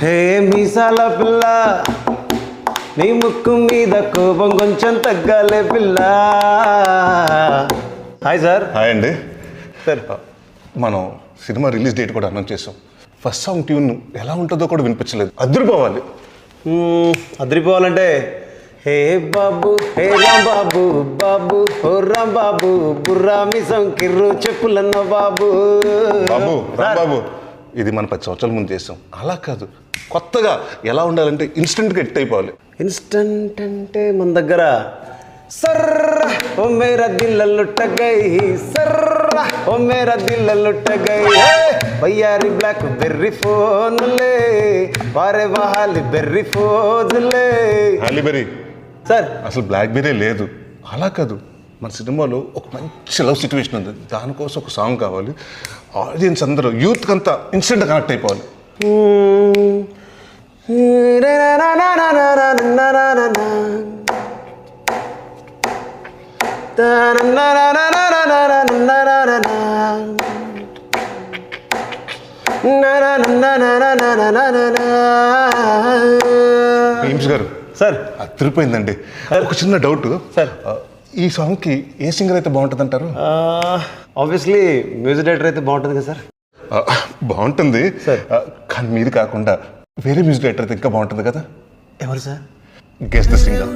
హే మీసాల పిల్ల, నీ ముక్కు మీద కోపం కొంచెం తగ్గాలే పిల్ల. Hi sir. హాయ్ అండి. సార్ మనం సినిమా రిలీజ్ డేట్ కూడా అనౌన్స్ చేసాం. ఫస్ట్ సాంగ్ ట్యూన్ ఎలా ఉంటుందో కూడా వినిపించలేదు. అదిరిపోవాలి. అదిరిపోవాలంటే హే బాబు హే రామ్ బాబు బాబు హో రామ్ బాబు బుర్రా మిసం కిర్రు చెప్పులన్న బాబు. బాబు బాబు ఇది మనం 10 సంవత్సరాల ముందు చేసాం. అలా కాదు, కొత్తగా ఎలా ఉండాలంటే ఇన్స్టెంట్గా హిట్ అయిపోవాలి. ఇన్స్టంట్ అంటే మన దగ్గర సర్ర ఓ మేరా దిల్ లుట్ట గై, సర్ర ఓ మేరా దిల్ లుట్ట గై, బయ్యారి బ్లాక్ బెర్రీ ఫోన్లే వారే వహాలి బెర్రీ ఫోజులే. హాలీబెరీ సార్ అసలు బ్లాక్ బెర్రీ లేదు. అలా కాదు, మన సినిమాలో ఒక మంచి లవ్ సిచ్యువేషన్ ఉంది. దానికోసం ఒక సాంగ్ కావాలి. ఆడియన్స్ అందరూ యూత్కి అంతా ఇన్స్టెంట్గా కనెక్ట్ అయిపోవాలి. భీమ్స్ గారు సార్ అదిరిపోయిందండి. ఒక చిన్న డౌట్ సార్, ఈ సాంగ్కి ఏ సింగర్ అయితే బాగుంటుంది అంటారు? ఆబ్వియస్లీ మ్యూజిక్ డైరెక్టర్ అయితే బాగుంటుంది కదా సార్. బాగుంటుంది సార్. కానీ మీరు కాకుండా వేరే మ్యూజిక్ డైరెక్టర్ అయితే ఇంకా బాగుంటుంది కదా. ఎవరు సార్? Guess the singer.